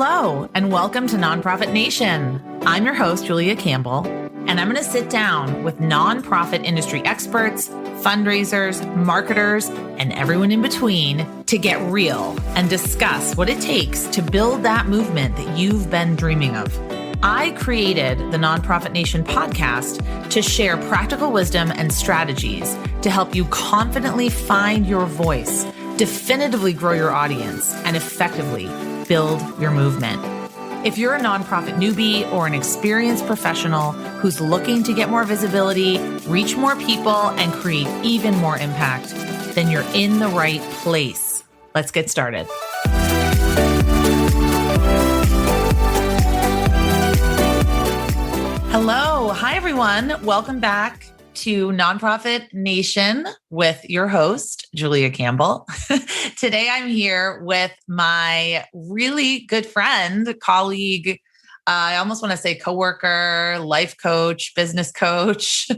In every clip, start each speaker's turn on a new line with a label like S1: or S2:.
S1: Hello, and welcome to Nonprofit Nation. I'm your host, Julia Campbell, and I'm going to sit down with nonprofit industry experts, fundraisers, marketers, and everyone in between to get real and discuss what it takes to build that movement that you've been dreaming of. I created the Nonprofit Nation podcast to share practical wisdom and strategies to help you confidently find your voice, definitively grow your audience, and effectively build your movement. If you're a nonprofit newbie or an experienced professional who's looking to get more visibility, reach more people, and create even more impact, then you're in the right place. Let's get started. Hello. Hi, everyone. Welcome back to Nonprofit Nation with your host, Julia Campbell. Today, I'm here with my really good friend, colleague, I almost want to say coworker, life coach, business coach,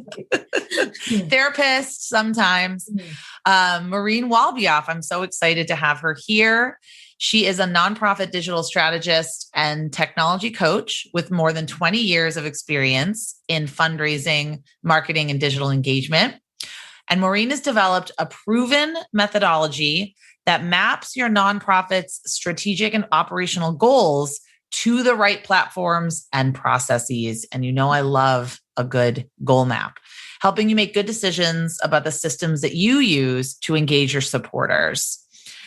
S1: therapist sometimes, Maureen Wallbeoff. I'm so excited to have her here. She is a nonprofit digital strategist and technology coach with more than 20 years of experience in fundraising, marketing, and digital engagement. And Maureen has developed a proven methodology that maps your nonprofit's strategic and operational goals to the right platforms and processes. And you know, I love a good goal map, helping you make good decisions about the systems that you use to engage your supporters.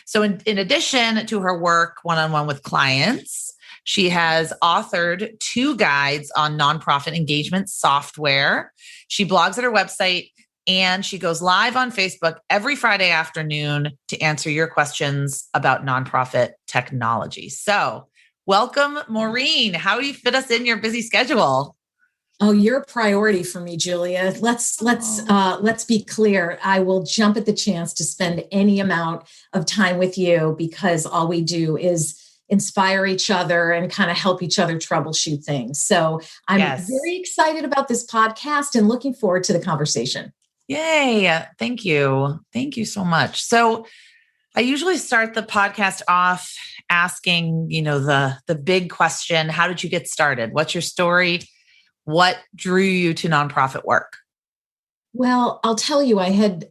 S1: So in addition to her work one-on-one with clients, she has authored 2 guides on nonprofit engagement software. She blogs at her website, and she goes live on Facebook every Friday afternoon to answer your questions about nonprofit technology. So welcome, Maureen. How do you fit us in your busy schedule?
S2: Oh, you're a priority for me, Julia. Let's be clear. I will jump at the chance to spend any amount of time with you because all we do is inspire each other and kind of help each other troubleshoot things. So I'm very excited about this podcast and looking forward to the conversation.
S1: Yay. Thank you. Thank you so much. So I usually start the podcast off asking, the big question, how did you get started? What's your story? What drew you to nonprofit work?
S2: Well, I'll tell you, I had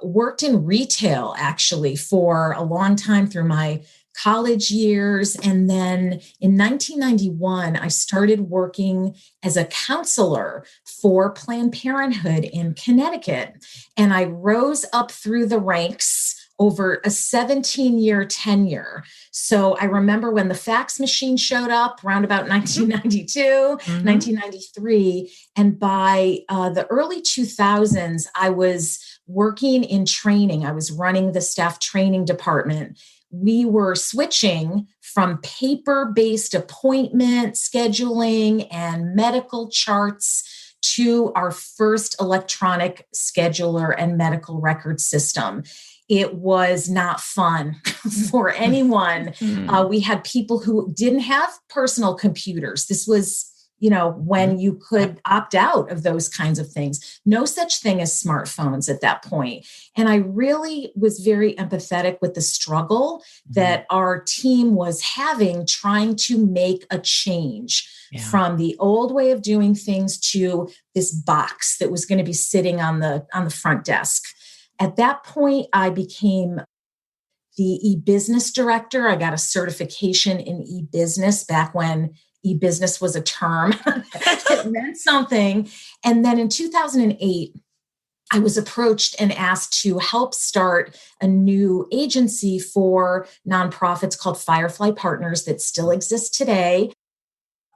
S2: worked in retail actually for a long time through my college years. And then in 1991, I started working as a counselor for Planned Parenthood in Connecticut. And I rose up through the ranks over a 17-year tenure. So I remember when the fax machine showed up around about 1992, 1993. And by the early 2000s, I was working in training. I was running the staff training department. We were switching from paper-based appointment scheduling and medical charts to our first electronic scheduler and medical record system. It was not fun for anyone. We had people who didn't have personal computers. This was, when you could opt out of those kinds of things. No such thing as smartphones at that point. And I really was very empathetic with the struggle that our team was having trying to make a change from the old way of doing things to this box that was going to be sitting on the front desk. At that point, I became the e-business director. I got a certification in e-business back when e-business was a term that meant something. And then in 2008, I was approached and asked to help start a new agency for nonprofits called Firefly Partners that still exists today.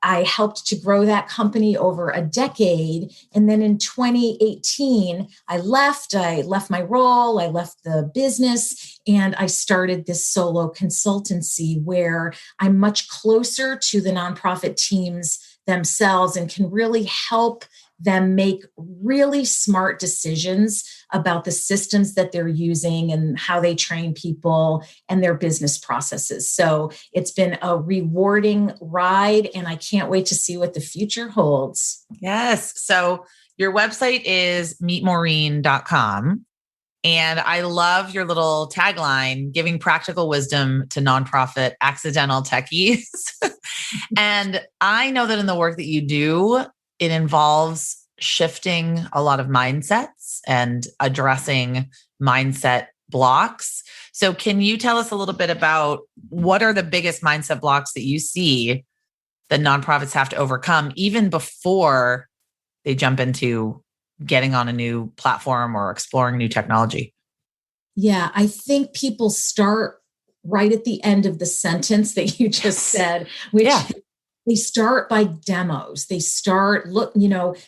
S2: I helped to grow that company over a decade. And then in 2018, I left my role, I left the business, and I started this solo consultancy where I'm much closer to the nonprofit teams themselves and can really help them make really smart decisions about the systems that they're using and how they train people and their business processes. So it's been a rewarding ride, and I can't wait to see what the future holds.
S1: Yes. So your website is meetmaureen.com. And I love your little tagline, giving practical wisdom to nonprofit accidental techies. And I know that in the work that you do, it involves shifting a lot of mindsets and addressing mindset blocks. So can you tell us a little bit about what are the biggest mindset blocks that you see that nonprofits have to overcome even before they jump into getting on a new platform or exploring new technology?
S2: Yeah, I think people start right at the end of the sentence that you just said, which they start by demos. They start, look,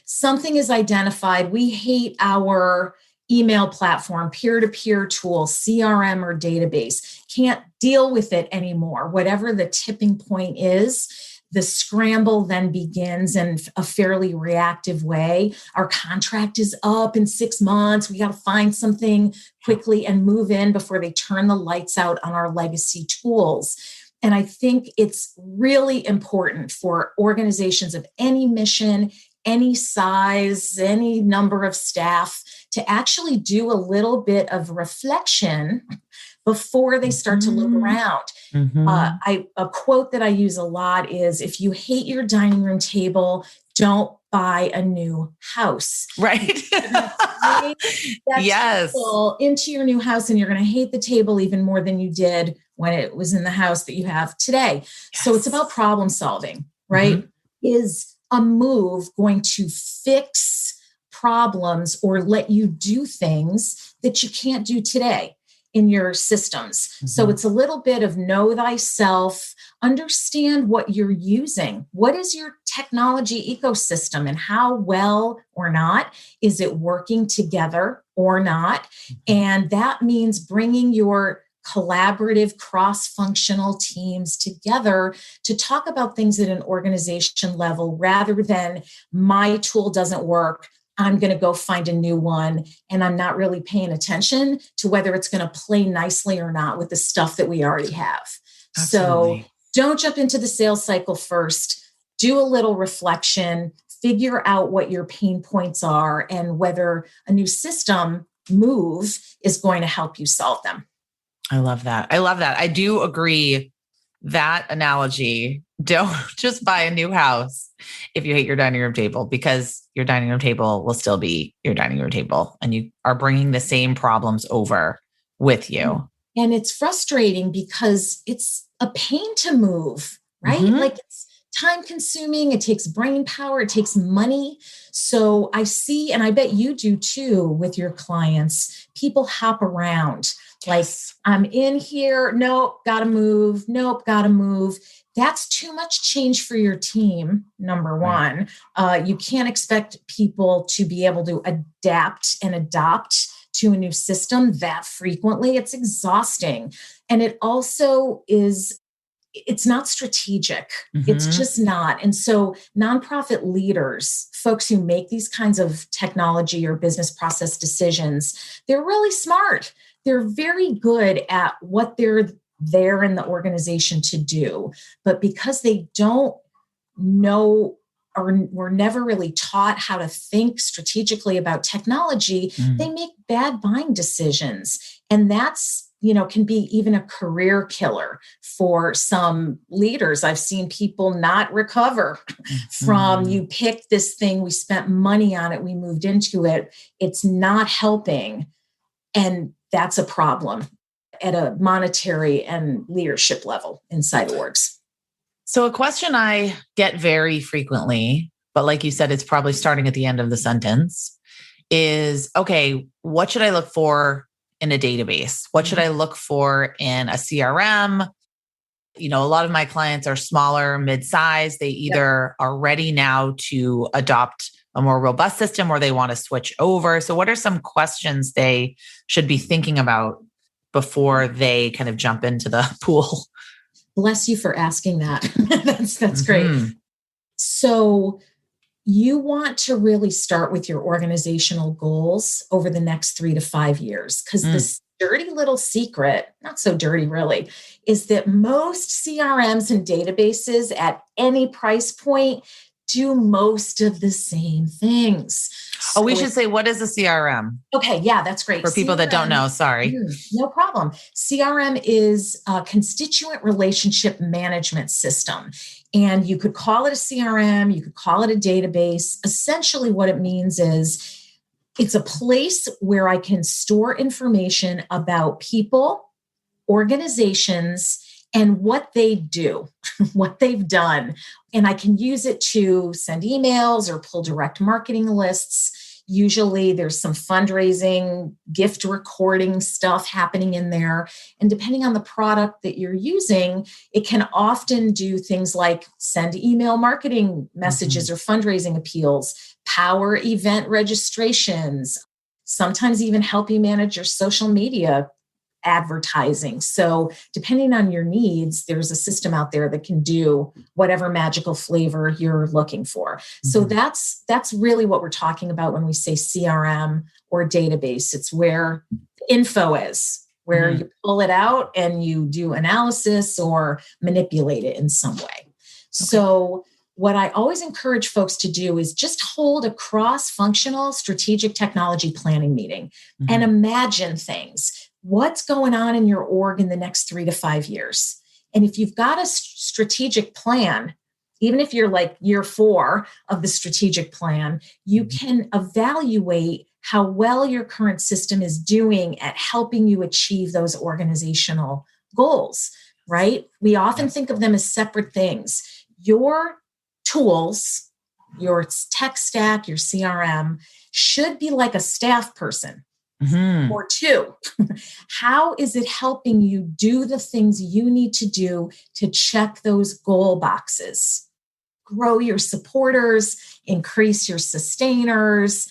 S2: something is identified. We hate our email platform, peer-to-peer tool, CRM or database, can't deal with it anymore. Whatever the tipping point is, the scramble then begins in a fairly reactive way. Our contract is up in 6 months. We got to find something quickly and move in before they turn the lights out on our legacy tools. And I think it's really important for organizations of any mission, any size, any number of staff to actually do a little bit of reflection before they start to look around. A quote that I use a lot is, if you hate your dining room table, don't buy a new house.
S1: Right.
S2: Yes. Into your new house, and you're going to hate the table even more than you did when it was in the house that you have today. Yes. So it's about problem solving, right? Is a move going to fix problems or let you do things that you can't do today in your systems? So it's a little bit of know thyself, understand what you're using. What is your technology ecosystem, and how well or not is it working together or not? And that means bringing your collaborative cross-functional teams together to talk about things at an organization level, rather than my tool doesn't work, I'm going to go find a new one, and I'm not really paying attention to whether it's going to play nicely or not with the stuff that we already have. Absolutely. So don't jump into the sales cycle first. Do a little reflection, figure out what your pain points are and whether a new system move is going to help you solve them.
S1: I love that. I do agree. That analogy, don't just buy a new house if you hate your dining room table, because your dining room table will still be your dining room table and you are bringing the same problems over with you.
S2: And it's frustrating because it's a pain to move, right? Like, it's time consuming. It takes brain power. It takes money. So I see, and I bet you do too with your clients, people hop around. Like, I'm in here. Nope, gotta move. Nope, gotta move. That's too much change for your team, number one. You can't expect people to be able to adapt and adopt to a new system that frequently. It's exhausting. And it also is, it's not strategic. It's just not. And so nonprofit leaders, folks who make these kinds of technology or business process decisions, they're really smart. They're very good at what they're there in the organization to do. But because they don't know or were never really taught how to think strategically about technology, they make bad buying decisions. And that's, can be even a career killer for some leaders. I've seen people not recover from, you picked this thing, we spent money on it, we moved into it, it's not helping. And that's a problem at a monetary and leadership level inside orgs.
S1: So a question I get very frequently, but like you said, it's probably starting at the end of the sentence, is, okay, what should I look for in a database? What should I look for in a CRM? A lot of my clients are smaller, mid-size. They either are ready now to adopt a more robust system or they want to switch over. So what are some questions they should be thinking about before they kind of jump into the pool?
S2: Bless you for asking that. That's great. So you want to really start with your organizational goals over the next 3 to 5 years, because this dirty little secret, not so dirty really, is that most CRMs and databases at any price point do most of the same things.
S1: Oh, we should say, what is a CRM?
S2: Okay, yeah, that's great.
S1: For people that don't know, sorry.
S2: No problem. CRM is a constituent relationship management system. And you could call it a CRM, you could call it a database. Essentially, what it means is it's a place where I can store information about people, organizations, and what they do, what they've done. And I can use it to send emails or pull direct marketing lists. Usually there's some fundraising, gift recording stuff happening in there. And depending on the product that you're using, it can often do things like send email marketing messages or fundraising appeals, power event registrations, sometimes even help you manage your social media advertising. So depending on your needs, there's a system out there that can do whatever magical flavor you're looking for. So that's really what we're talking about when we say CRM or database. It's where info is, where you pull it out and you do analysis or manipulate it in some way. So what I always encourage folks to do is just hold a cross-functional strategic technology planning meeting and imagine things. What's going on in your org in the next 3 to 5 years? And if you've got a strategic plan, even if you're like year 4 of the strategic plan, you can evaluate how well your current system is doing at helping you achieve those organizational goals, right? We often think of them as separate things. Your tools, your tech stack, your CRM should be like a staff person. Or 2, how is it helping you do the things you need to do to check those goal boxes? Grow your supporters, increase your sustainers,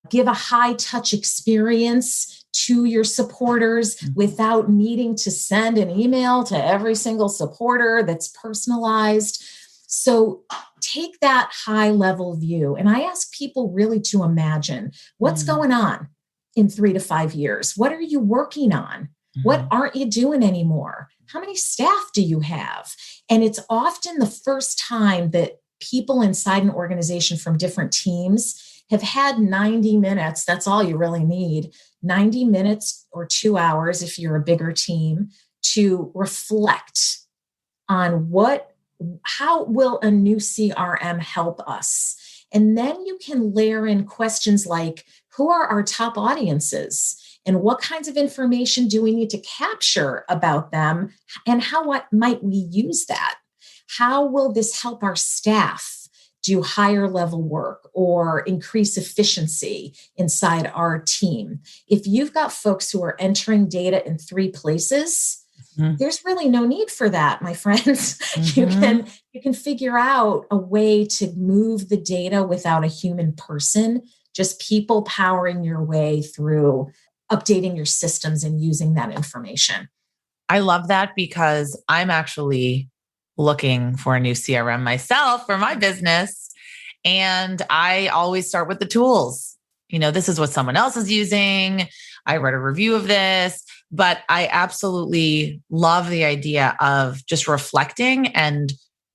S2: give a high touch experience to your supporters without needing to send an email to every single supporter that's personalized. So take that high level view. And I ask people really to imagine what's going on in 3 to 5 years. What are you working on? What aren't you doing anymore? How many staff do you have? And it's often the first time that people inside an organization from different teams have had 90 minutes. That's all you really need. 90 minutes or 2 hours if you're a bigger team to reflect on how will a new CRM help us? And then you can layer in questions like, who are our top audiences? And what kinds of information do we need to capture about them? And what might we use that? How will this help our staff do higher level work or increase efficiency inside our team? If you've got folks who are entering data in 3 places, there's really no need for that, my friends. You can figure out a way to move the data without a human person, just people powering your way through updating your systems and using that information.
S1: I love that because I'm actually looking for a new CRM myself for my business. And I always start with the tools. This is what someone else is using. I read a review of this, but I absolutely love the idea of just reflecting and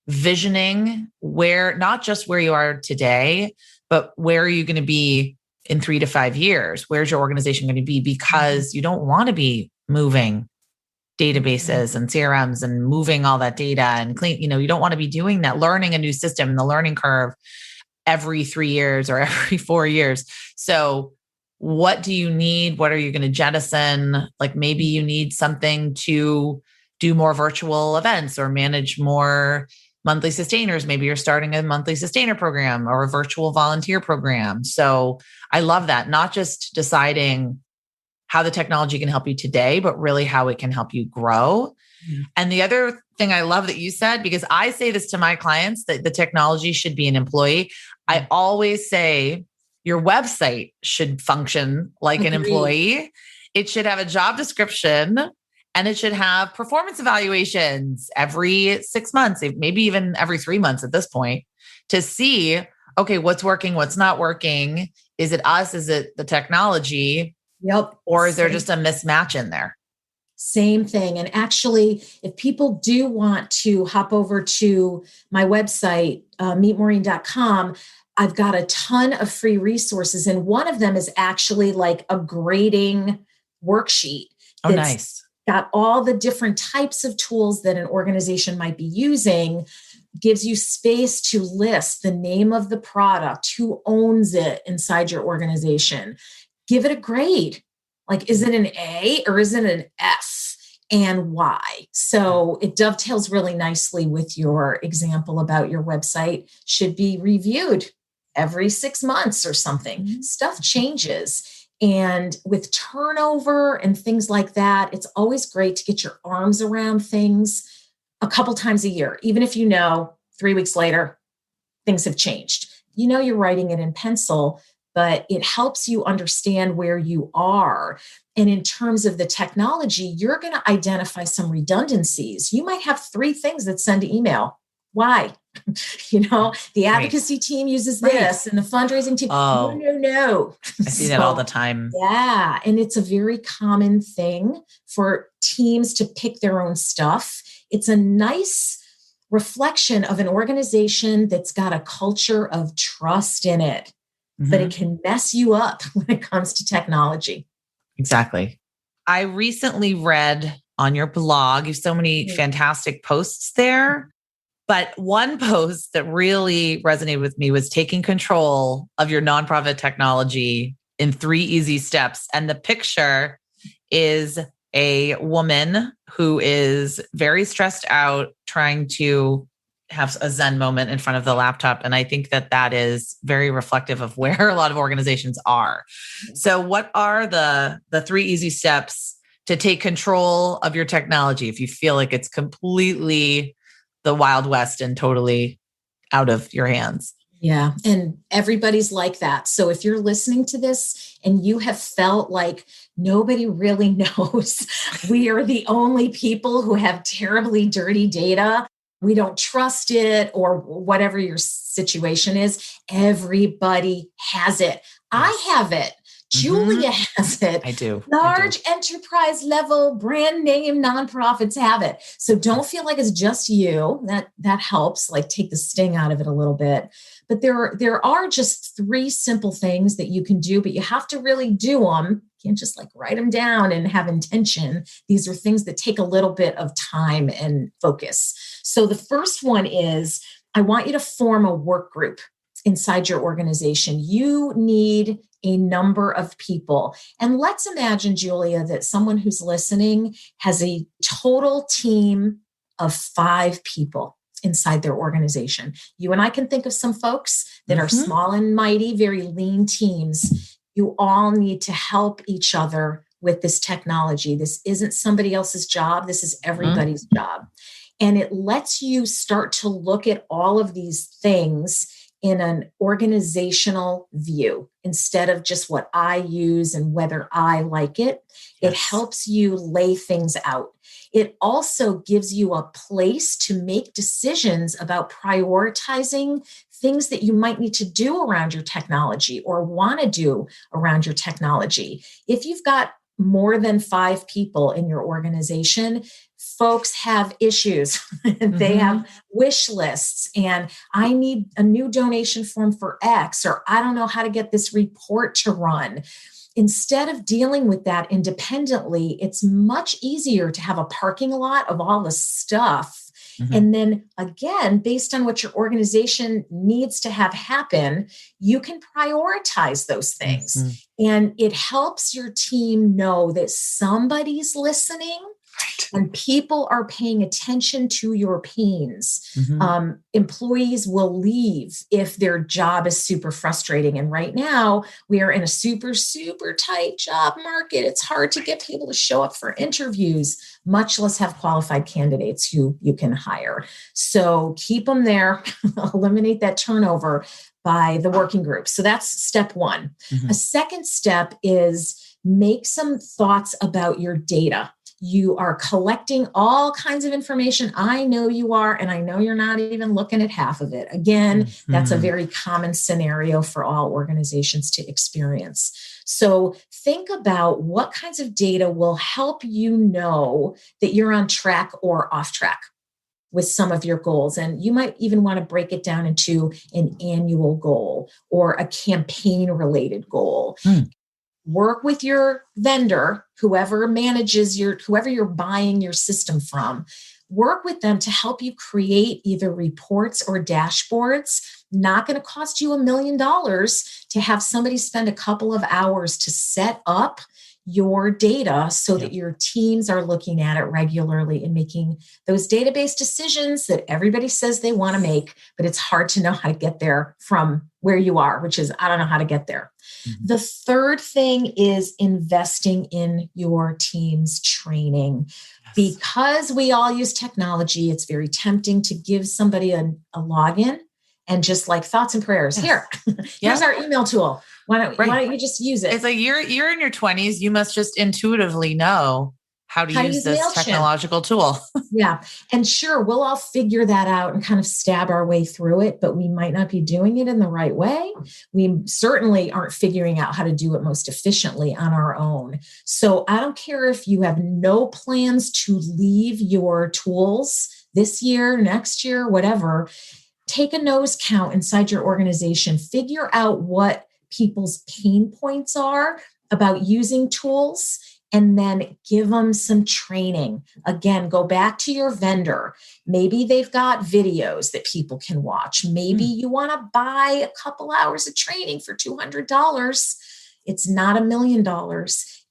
S1: visioning not just where you are today, but where are you going to be in 3 to 5 years? Where's your organization going to be? Because you don't want to be moving databases and CRMs and moving all that data and clean, you don't want to be doing that, learning a new system and the learning curve every 3 years or every 4 years. So what do you need? What are you going to jettison? Like maybe you need something to do more virtual events or manage more monthly sustainers. Maybe you're starting a monthly sustainer program or a virtual volunteer program. So I love that. Not just deciding how the technology can help you today, but really how it can help you grow. And the other thing I love that you said, because I say this to my clients, that the technology should be an employee. I always say your website should function like an employee. It should have a job description and it should have performance evaluations every 6 months, maybe even every 3 months at this point, to see, okay, what's working, what's not working. Is it us? Is it the technology?
S2: Yep.
S1: Or is there just a mismatch in there?
S2: Same thing. And actually, if people do want to hop over to my website, meetmaureen.com, I've got a ton of free resources. And one of them is actually like a grading worksheet.
S1: Oh, nice.
S2: Got all the different types of tools that an organization might be using, gives you space to list the name of the product, who owns it inside your organization. Give it a grade. Like, is it an A or is it an F, and why? So it dovetails really nicely with your example about your website should be reviewed every 6 months or something. Mm-hmm. Stuff changes. And with turnover and things like that, it's always great to get your arms around things a couple times a year, even if 3 weeks later, things have changed. You're writing it in pencil, but it helps you understand where you are. And in terms of the technology, you're going to identify some redundancies. You might have 3 things that send an email. Why? The advocacy team uses this and the fundraising team.
S1: Oh,
S2: no.
S1: I see that all the time.
S2: Yeah. And it's a very common thing for teams to pick their own stuff. It's a nice reflection of an organization that's got a culture of trust in it, but it can mess you up when it comes to technology.
S1: Exactly. I recently read on your blog, you have so many fantastic posts there, but one post that really resonated with me was taking control of your nonprofit technology in 3 easy steps. And the picture is a woman who is very stressed out, trying to have a Zen moment in front of the laptop. And I think that is very reflective of where a lot of organizations are. So what are the 3 easy steps to take control of your technology if you feel like it's completely the Wild West and totally out of your hands?
S2: Yeah. And everybody's like that. So if you're listening to this and you have felt like nobody really knows, we are the only people who have terribly dirty data, we don't trust it, or whatever your situation is, everybody has it. Yes. I have it. Julia has it.
S1: I do.
S2: Large enterprise level brand name nonprofits have it. So don't feel like it's just you. That helps, like, take the sting out of it a little bit. But there are just 3 simple things that you can do, but you have to really do them. You can't just write them down and have intention. These are things that take a little bit of time and focus. So the first one is, I want you to form a work group inside your organization. You need a number of people. And let's imagine, Julia, that someone who's listening has a total team of 5 people inside their organization. You and I can think of some folks that are small and mighty, very lean teams. You all need to help each other with this technology. This isn't somebody else's job. This is everybody's job. And it lets you start to look at all of these things in an organizational view instead of just what I use and whether I like it. Yes. It helps you lay things out. It also gives you a place to make decisions about prioritizing things that you might need to do around your technology or want to do around your technology. If you've got more than 5 people in your organization, folks have issues. They have wish lists, and I need a new donation form for X, or I don't know how to get this report to run. Instead of dealing with that independently, it's much easier to have a parking lot of all the stuff. And then again, based on what your organization needs to have happen, you can prioritize those things. And it helps your team know that somebody's listening. And people are paying attention to your pains. Employees will leave if their job is super frustrating. And right now, we are in a super, super tight job market. It's hard to get people to show up for interviews, much less have qualified candidates who you can hire. So keep them there, eliminate that turnover by the working group. So that's step 1. A second step is make some thoughts about your data. You are collecting all kinds of information. I know you are, and I know you're not even looking at half of it. Again, that's a very common scenario for all organizations to experience. So think about what kinds of data will help you know that you're on track or off track with some of your goals. And you might even want to break it down into an annual goal or a campaign related goal. Work with your vendor, whoever you're buying your system from, work with them to help you create either reports or dashboards. Not going to cost you $1 million to have somebody spend a couple of hours to set up your data so that your teams are looking at it regularly and making those database decisions that everybody says they want to make, but it's hard to know how to get there from where you are, which is, I don't know how to get there. The third thing is investing in your team's training. Because we all use technology, it's very tempting to give somebody a login and just like thoughts and prayers. Here's our email tool. Why don't you just use it?
S1: It's like you're in your 20s. You must just intuitively know how to use this MailChimp. Technological tool.
S2: Yeah. And sure, we'll all figure that out and kind of stab our way through it, but we might not be doing it in the right way. We certainly aren't figuring out how to do it most efficiently on our own. So I don't care if you have no plans to leave your tools this year, next year, whatever. Take a nose count inside your organization. Figure out what people's pain points are about using tools, and then give them some training. Again, go back to your vendor. Maybe they've got videos that people can watch. Maybe you want to buy a couple hours of training for $200. It's not $1 million.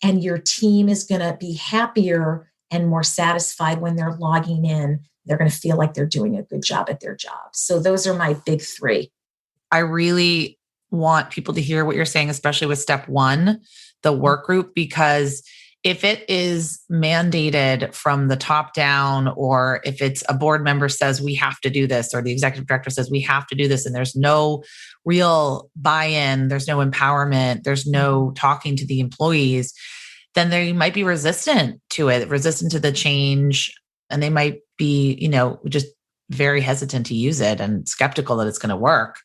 S2: And your team is going to be happier and more satisfied when they're logging in. They're going to feel like they're doing a good job at their job. So those are my big three.
S1: I really want people to hear what you're saying, especially with step one, the work group, because if it is mandated from the top down, or if it's a board member says we have to do this, or the executive director says we have to do this, and there's no real buy-in, there's no empowerment, there's no talking to the employees, then they might be resistant to it, resistant to the change. And they might be, just very hesitant to use it and skeptical that it's going to work.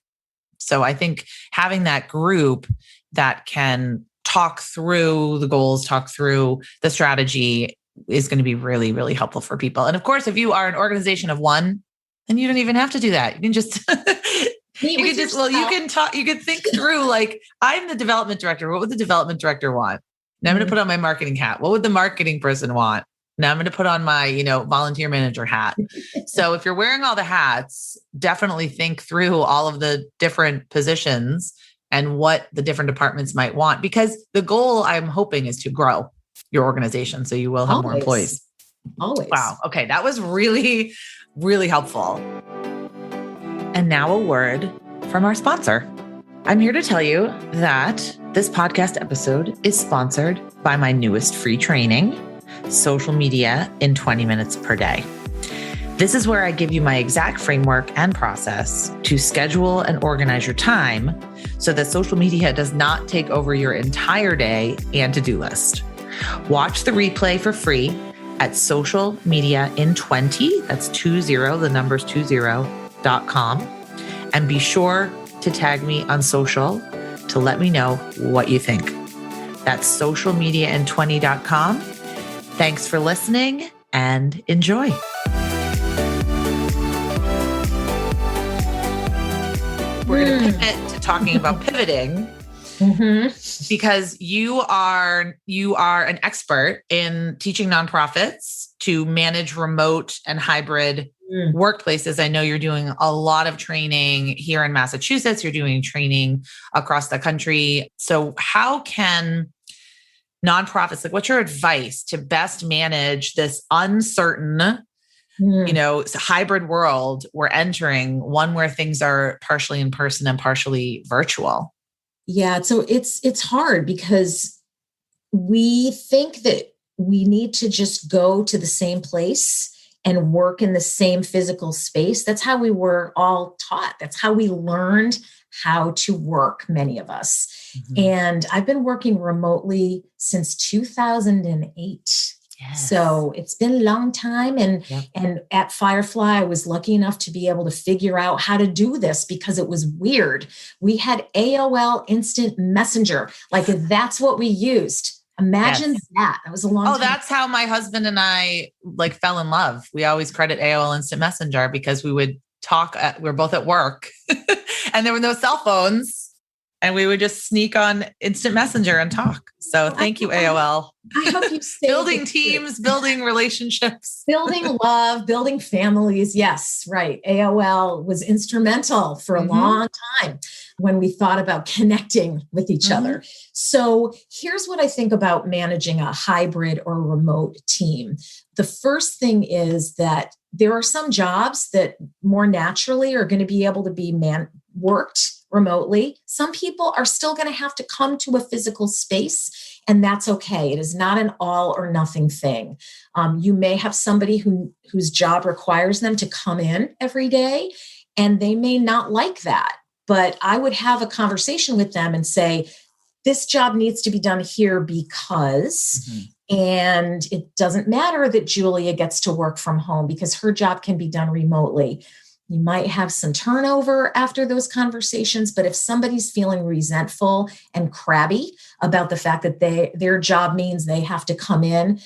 S1: So I think having that group that can talk through the goals, talk through the strategy is going to be really, really helpful for people. And of course, if you are an organization of one, then you don't even have to do that. You can just, you can think through, like, I'm the development director. What would the development director want? Now I'm going to put on my marketing hat. What would the marketing person want? Now I'm going to put on my, volunteer manager hat. So if you're wearing all the hats, definitely think through all of the different positions and what the different departments might want, because the goal, I'm hoping, is to grow your organization. So you will have more employees.
S2: Always.
S1: Wow. Okay. That was really, really helpful. And now a word from our sponsor. I'm here to tell you that this podcast episode is sponsored by my newest free training, Social Media in 20 Minutes Per Day. This is where I give you my exact framework and process to schedule and organize your time so that social media does not take over your entire day and to-do list. Watch the replay for free at socialmediain20, that's 20, the number's 20.com. And be sure to tag me on social to let me know what you think. That's socialmediain20.com. Thanks for listening and enjoy. We're going to pivot to talking about pivoting, because you are an expert in teaching nonprofits to manage remote and hybrid workplaces. I know you're doing a lot of training here in Massachusetts. You're doing training across the country. So how can nonprofits, what's your advice to best manage this uncertain hybrid world we're entering, one where things are partially in person and partially virtual?
S2: Yeah. So it's hard because we think that we need to just go to the same place and work in the same physical space. That's how we were all taught. That's how we learned how to work, many of us. And I've been working remotely since 2008.
S1: Yes.
S2: So it's been a long time. And,
S1: Yep.
S2: and at Firefly, I was lucky enough to be able to figure out how to do this because it was weird. We had AOL Instant Messenger. Like if that's what we used. Imagine
S1: Yes.
S2: that. That was a long
S1: Oh,
S2: time.
S1: that's how my husband and I like fell in love. We always credit AOL Instant Messenger because we would talk we were both at work and there were no cell phones and we would just sneak on Instant Messenger and talk. So thank you, AOL.
S2: I hope you saved
S1: Building teams, building relationships.
S2: Building love, building families. Yes, right. AOL was instrumental for a long time when we thought about connecting with each other. So here's what I think about managing a hybrid or remote team. The first thing is that there are some jobs that more naturally are going to be able to be worked remotely. Some people are still going to have to come to a physical space, and that's okay. It is not an all or nothing thing. You may have somebody whose job requires them to come in every day, and they may not like that. But I would have a conversation with them and say, this job needs to be done here because, and it doesn't matter that Julia gets to work from home because her job can be done remotely. You might have some turnover after those conversations, but if somebody's feeling resentful and crabby about the fact that their job means they have to come in,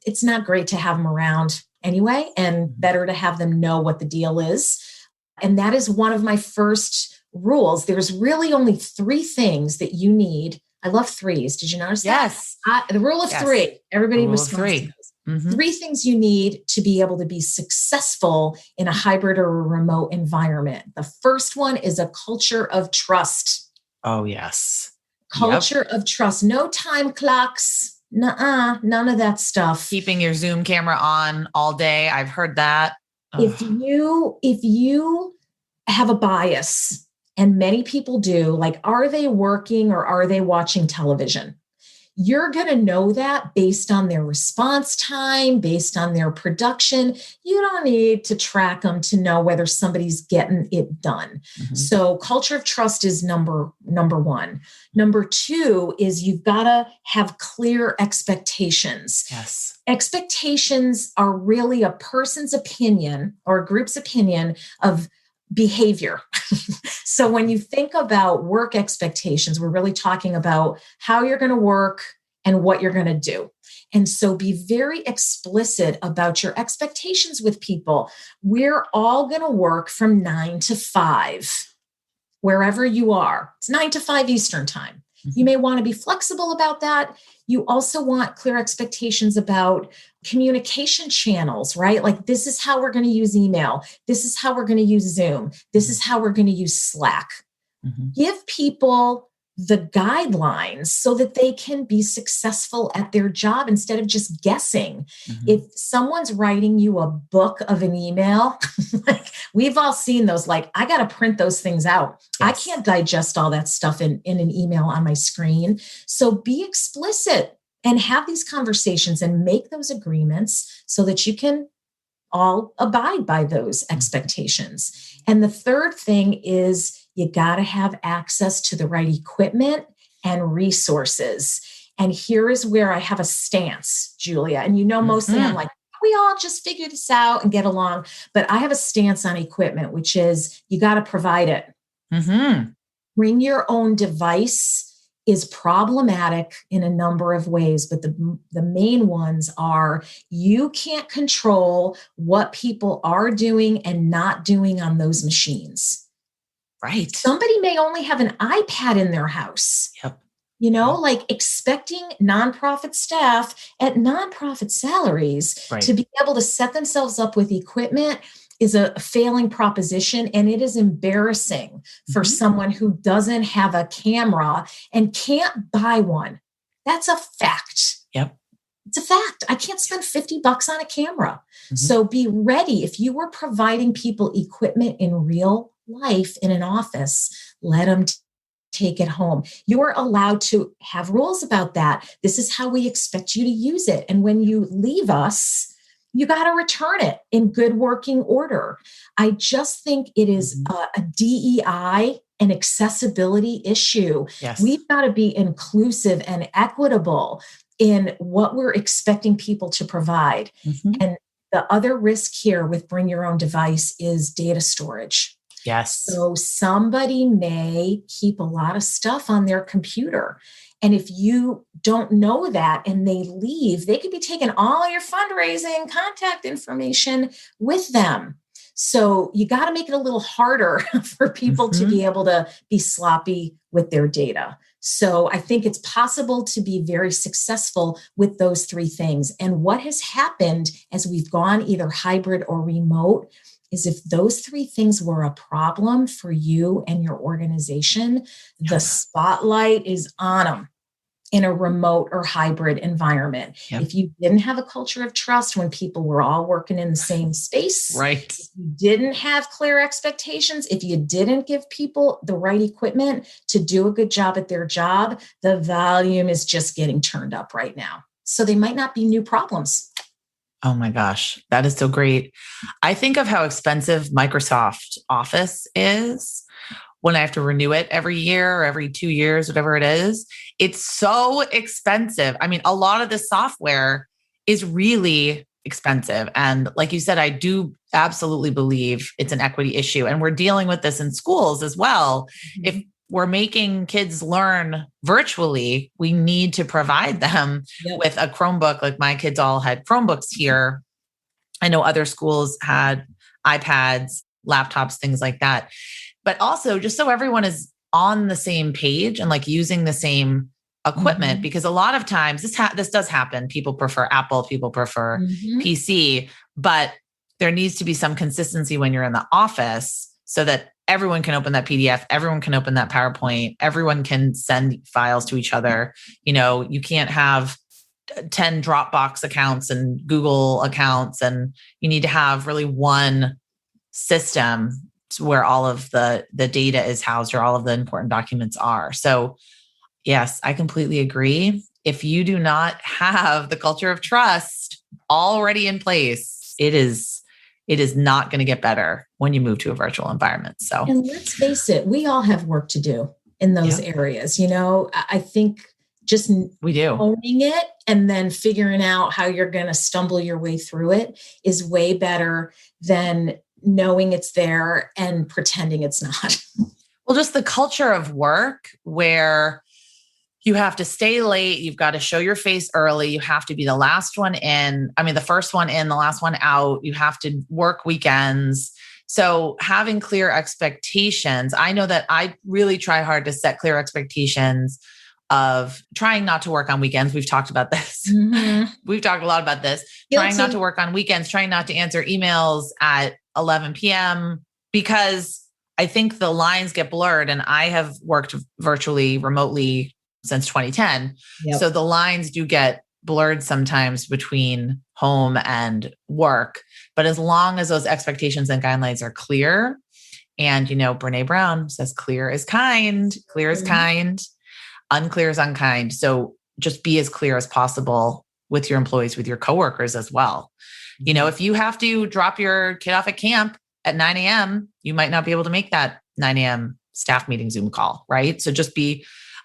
S2: it's not great to have them around anyway, and better to have them know what the deal is. And that is one of my first rules. There's really only 3 things that you need. I love 3s. Did you notice that? The rule of 3. Everybody responds to those. 3 things you need to be able to be successful in a hybrid or a remote environment. The first one is a culture of trust.
S1: Oh, yes.
S2: Culture of trust. No time clocks. Nuh-uh, none of that stuff.
S1: Keeping your Zoom camera on all day. I've heard that.
S2: If you have a bias, and many people do, like, are they working or are they watching television? You're going to know that based on their response time, based on their production. You don't need to track them to know whether somebody's getting it done. So culture of trust is number 1. Number 2 is you've got to have clear expectations.
S1: Yes.
S2: Expectations are really a person's opinion or a group's opinion of behavior. So when you think about work expectations, we're really talking about how you're going to work and what you're going to do. And so be very explicit about your expectations with people. We're all going to work from 9 to 5, wherever you are. It's 9 to 5 Eastern time. You may want to be flexible about that. You also want clear expectations about communication channels, right? Like, this is how we're going to use email. This is how we're going to use Zoom. This is how we're going to use Slack. Give people the guidelines so that they can be successful at their job instead of just guessing. If someone's writing you a book of an email, like, we've all seen those, like, I got to print those things out. I can't digest all that stuff in an email on my screen. So be explicit and have these conversations and make those agreements so that you can all abide by those expectations. And the third thing is you got to have access to the right equipment and resources. And here is where I have a stance, Julia. And mostly I'm like, we all just figure this out and get along. But I have a stance on equipment, which is you got to provide it. Bring your own device is problematic in a number of ways, but the main ones are you can't control what people are doing and not doing on those machines.
S1: Right.
S2: Somebody may only have an iPad in their house. Like expecting nonprofit staff at nonprofit salaries to be able to set themselves up with equipment is a failing proposition. And it is embarrassing for someone who doesn't have a camera and can't buy one. That's a fact. It's a fact. I can't spend $50 on a camera. So be ready. If you were providing people equipment in real life in an office, let them take it home. You're allowed to have rules about that. This is how we expect you to use it. And when you leave us, you got to return it in good working order. I just think it is a DEI and accessibility issue. We've got to be inclusive and equitable. in what we're expecting people to provide. And the other risk here with bring your own device is data storage.
S1: Yes.
S2: So somebody may keep a lot of stuff on their computer. And if you don't know that and they leave, they could be taking all your fundraising contact information with them. So you got to make it a little harder for people to be able to be sloppy with their data. So I think it's possible to be very successful with those three things. And what has happened as we've gone either hybrid or remote is if those three things were a problem for you and your organization, the spotlight is on them in a remote or hybrid environment.
S1: Yep.
S2: If you didn't have a culture of trust when people were all working in the same space,
S1: right?
S2: If you didn't have clear expectations, if you didn't give people the right equipment to do a good job at their job, the volume is just getting turned up right now. So they might not be new problems.
S1: Oh my gosh, that is so great. I think of how expensive Microsoft Office is when I have to renew it every year or every 2 years, whatever it is. It's so expensive. I mean, a lot of the software is really expensive. And like you said, I do absolutely believe it's an equity issue. And we're dealing with this in schools as well. If we're making kids learn virtually, we need to provide them with a Chromebook. Like my kids all had Chromebooks here. I know other schools had iPads, laptops, things like that. But also just so everyone is on the same page and like using the same equipment, because a lot of times this does happen. People prefer Apple, people prefer PC, but there needs to be some consistency when you're in the office so that everyone can open that PDF, everyone can open that PowerPoint, everyone can send files to each other. You know, you can't have 10 Dropbox accounts and Google accounts, and you need to have really one system where all of the data is housed or all of the important documents are. So yes, I completely agree. If you do not have the culture of trust already in place, it is not going to get better when you move to a virtual environment. So,
S2: and let's face it, we all have work to do in those areas. You know, I think just owning it and then figuring out how you're going to stumble your way through it is way better than knowing it's there and pretending it's not.
S1: Well, just the culture of work where you have to stay late. You've got to show your face early. You have to be the last one in. I mean, the first one in, the last one out. You have to work weekends. So having clear expectations, I know that I really try hard to set clear expectations of trying not to work on weekends. We've talked about this. We've talked a lot about this. Trying not to work on weekends, trying not to answer emails at 11 p.m. because I think the lines get blurred, and I have worked virtually, remotely since 2010. So the lines do get blurred sometimes between home and work. But as long as those expectations and guidelines are clear, and, you know, Brene Brown says, clear is kind, unclear is unkind. So just be as clear as possible with your employees, with your coworkers as well. You know, if you have to drop your kid off at camp at 9 a.m., you might not be able to make that 9 a.m. staff meeting Zoom call, right? So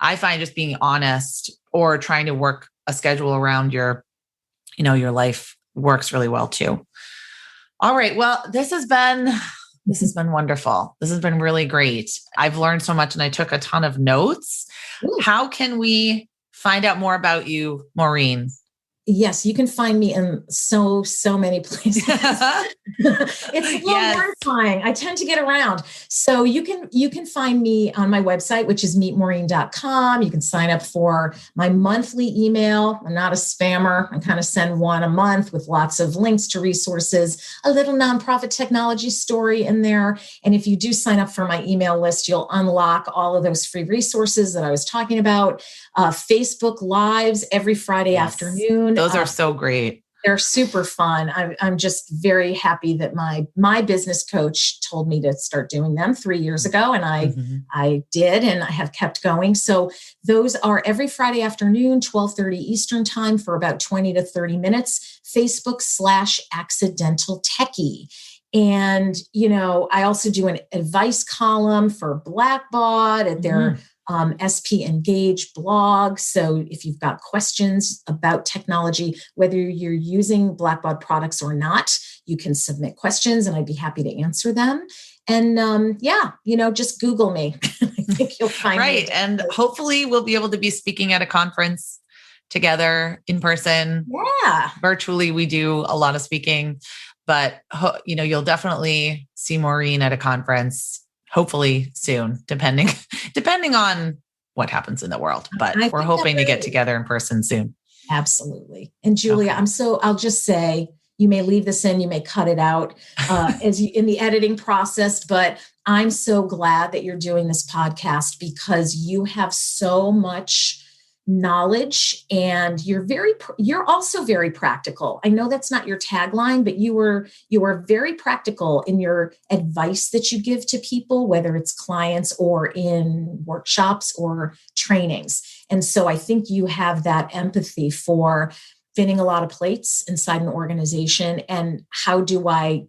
S1: I find just being honest or trying to work a schedule around your life works really well too. All right. Well, this has been wonderful. This has been really great. I've learned so much and I took a ton of notes. Ooh. How can we find out more about you, Maureen?
S2: Yes, you can find me in so many places. It's a little mortifying. I tend to get around. So you can find me on my website, which is meetmaureen.com. You can sign up for my monthly email. I'm not a spammer. I kind of send one a month with lots of links to resources, a little nonprofit technology story in there. And if you do sign up for my email list, you'll unlock all of those free resources that I was talking about. Facebook Lives every Friday afternoon.
S1: Those are so great.
S2: They're super fun. I'm just very happy that my business coach told me to start doing them 3 years ago. And I did, and I have kept going. So those are every Friday afternoon, 12:30 Eastern time for about 20 to 30 minutes, Facebook/Accidental Techie. And, you know, I also do an advice column for Blackbaud at their SP Engage blog. So if you've got questions about technology, whether you're using Blackbaud products or not, you can submit questions and I'd be happy to answer them. And just Google me. I think you'll find
S1: right. And hopefully we'll be able to be speaking at a conference together in person.
S2: Yeah.
S1: Virtually, we do a lot of speaking, but you'll definitely see Maureen at a conference, hopefully soon, depending on what happens in the world. But we're hoping to get together in person soon.
S2: Absolutely. And Julia, I'll just say, you may leave this in, you may cut it out in the editing process, but I'm so glad that you're doing this podcast because you have so much knowledge and you're also very practical. I know that's not your tagline, but you are very practical in your advice that you give to people, whether it's clients or in workshops or trainings. And so I think you have that empathy for spinning a lot of plates inside an organization and how do I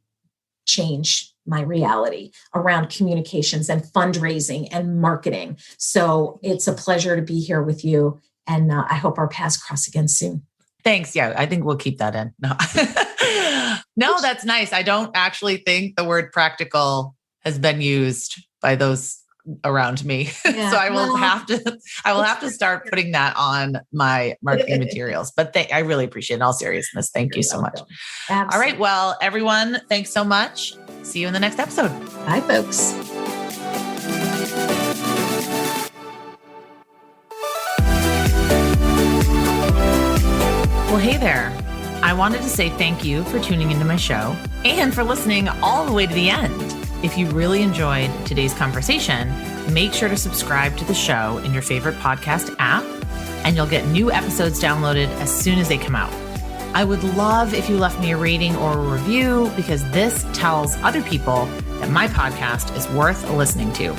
S2: change my reality around communications and fundraising and marketing. So it's a pleasure to be here with you. And I hope our paths cross again soon.
S1: Thanks. Yeah, I think we'll keep that in. No, that's nice. I don't actually think the word practical has been used by those around me. Yeah, so I will have to start putting that on my marketing materials. But I really appreciate it. In all seriousness, thank you so much. Absolutely. All right. Well, everyone, thanks so much. See you in the next episode.
S2: Bye, folks.
S1: Well, hey there. I wanted to say thank you for tuning into my show and for listening all the way to the end. If you really enjoyed today's conversation, make sure to subscribe to the show in your favorite podcast app, and you'll get new episodes downloaded as soon as they come out. I would love if you left me a rating or a review because this tells other people that my podcast is worth listening to.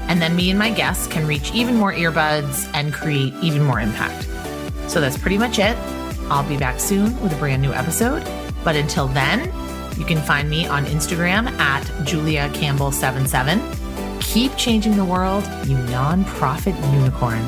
S1: And then me and my guests can reach even more earbuds and create even more impact. So that's pretty much it. I'll be back soon with a brand new episode. But until then, you can find me on Instagram at JuliaCampbell77. Keep changing the world, you nonprofit unicorn.